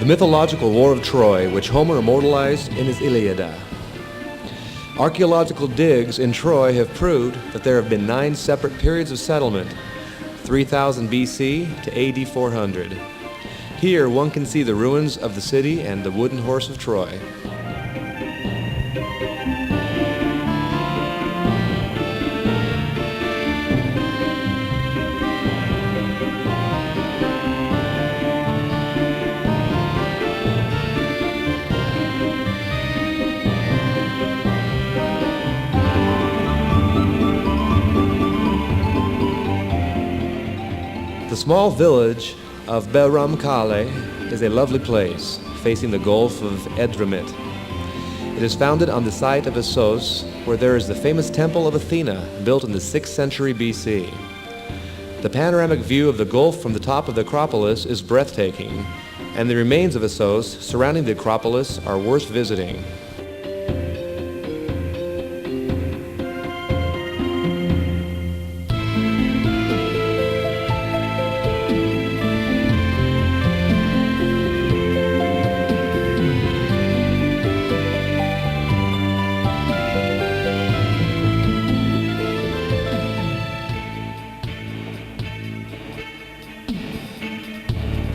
the mythological War of Troy, which Homer immortalized in his Iliad. Archaeological digs in Troy have proved that there have been 9 separate periods of settlement, 3000 BC to AD 400. Here one can see the ruins of the city and the wooden horse of Troy. The small village of Pergamum is a lovely place, facing the Gulf of Edremit. It is founded on the site of Assos, where there is the famous Temple of Athena, built in the 6th century BC. The panoramic view of the Gulf from the top of the Acropolis is breathtaking, and the remains of Assos surrounding the Acropolis are worth visiting.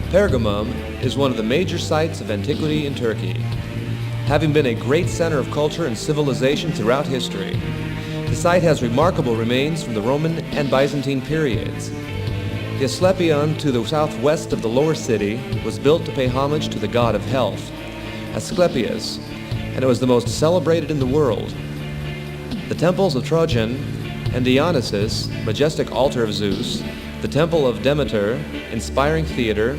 Pergamum is one of the major sites of antiquity in Turkey, having been a great center of culture and civilization throughout history. The site has remarkable remains from the Roman and Byzantine periods. The Asclepion to the southwest of the lower city was built to pay homage to the god of health, Asclepius, and it was the most celebrated in the world. The temples of Trajan and Dionysus, majestic altar of Zeus, the temple of Demeter, inspiring theater,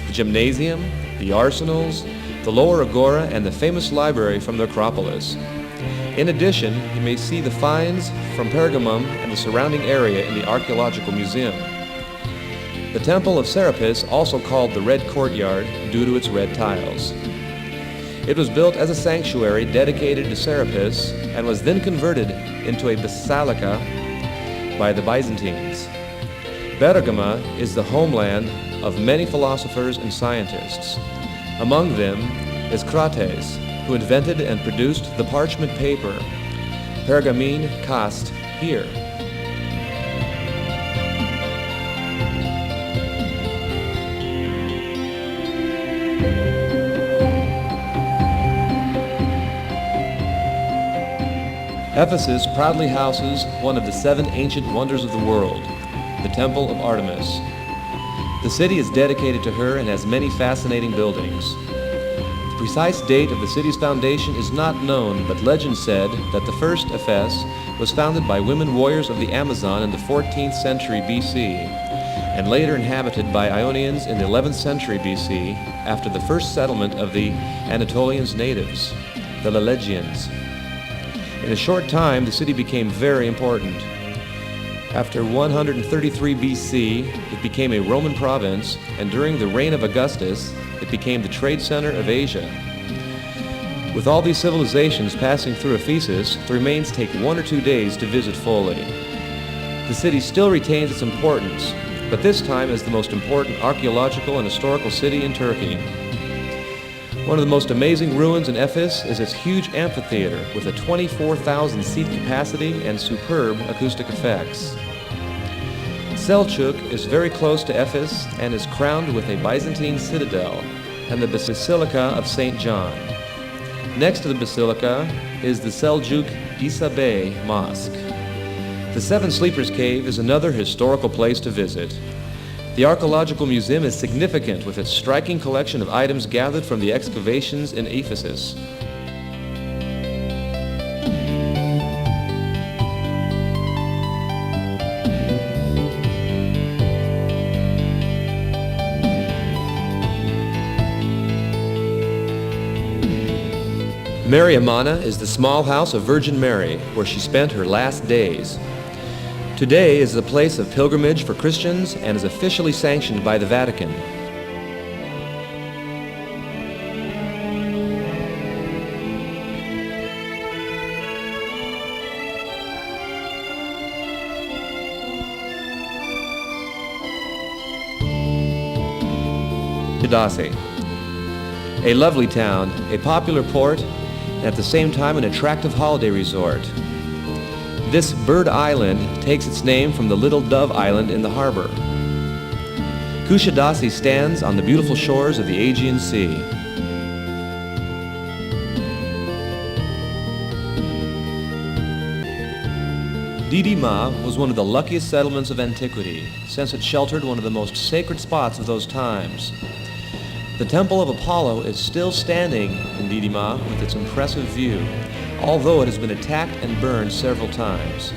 the gymnasium, the arsenals, the lower agora, and the famous library from the Acropolis. In addition, you may see the finds from Pergamum and the surrounding area in the Archaeological Museum. The temple of Serapis, also called the Red Courtyard, due to its red tiles. It was built as a sanctuary dedicated to Serapis and was then converted into a basilica by the Byzantines. Bergama is the homeland of many philosophers and scientists. Among them is Crates, who invented and produced the parchment paper, pergamene cast here. Ephesus proudly houses one of the 7 ancient wonders of the world, the Temple of Artemis. The city is dedicated to her and has many fascinating buildings. The precise date of the city's foundation is not known, but legend said that the first Ephes was founded by women warriors of the Amazon in the 14th century BC, and later inhabited by Ionians in the 11th century BC after the first settlement of the Anatolians natives, the Lelegians. In a short time, the city became very important. After 133 BC, it became a Roman province, and during the reign of Augustus, it became the trade center of Asia. With all these civilizations passing through Ephesus, the remains take 1 or 2 days to visit fully. The city still retains its importance, but this time as the most important archaeological and historical city in Turkey. One of the most amazing ruins in Ephesus is its huge amphitheater with a 24,000 seat capacity and superb acoustic effects. Selçuk is very close to Ephesus and is crowned with a Byzantine citadel and the Basilica of St. John. Next to the basilica is the Selçuk İsa Bey Mosque. The Seven Sleepers Cave is another historical place to visit. The Archaeological Museum is significant with its striking collection of items gathered from the excavations in Ephesus. Mary Amana is the small house of Virgin Mary, where she spent her last days. Today is a place of pilgrimage for Christians and is officially sanctioned by the Vatican. Didyma. A lovely town, a popular port, and at the same time an attractive holiday resort. This bird island takes its name from the Little Dove Island in the harbor. Kushadasi stands on the beautiful shores of the Aegean Sea. Didyma was one of the luckiest settlements of antiquity, since it sheltered one of the most sacred spots of those times. The Temple of Apollo is still standing in Didyma with its impressive view, although it has been attacked and burned several times.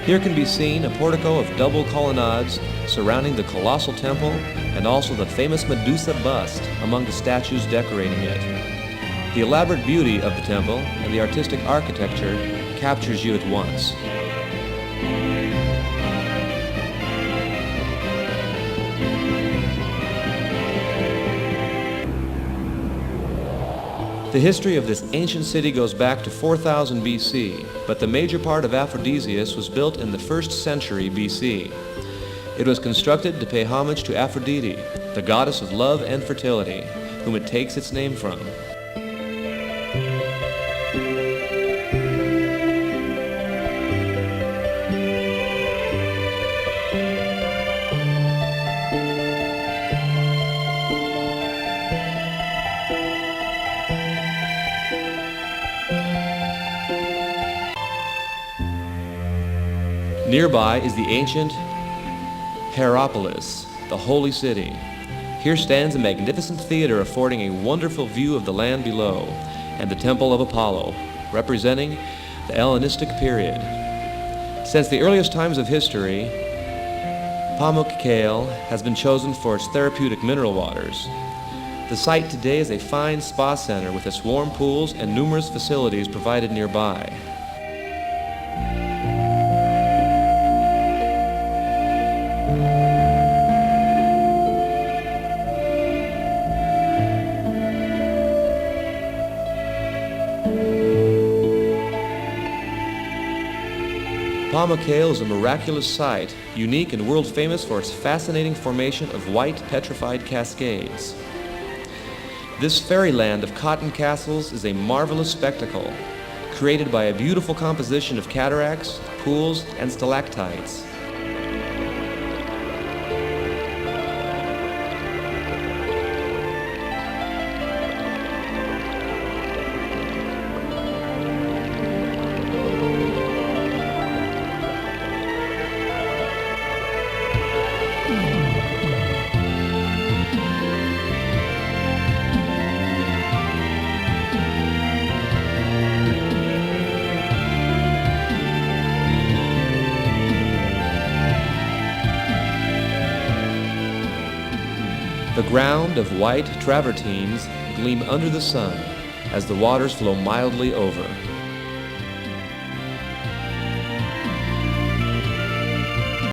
Here can be seen a portico of double colonnades surrounding the colossal temple, and also the famous Medusa bust among the statues decorating it. The elaborate beauty of the temple and the artistic architecture captures you at once. The history of this ancient city goes back to 4000 BC, but the major part of Aphrodisias was built in the 1st century BC. It was constructed to pay homage to Aphrodite, the goddess of love and fertility, whom it takes its name from. Nearby is the ancient Hierapolis, the holy city. Here stands a magnificent theater affording a wonderful view of the land below, and the Temple of Apollo, representing the Hellenistic period. Since the earliest times of history, Pamukkale has been chosen for its therapeutic mineral waters. The site today is a fine spa center with its warm pools and numerous facilities provided nearby. Pamukkale is a miraculous site, unique and world famous for its fascinating formation of white petrified cascades. This fairyland of cotton castles is a marvelous spectacle, created by a beautiful composition of cataracts, pools, and stalactites. The ground of white travertines gleam under the sun as the waters flow mildly over.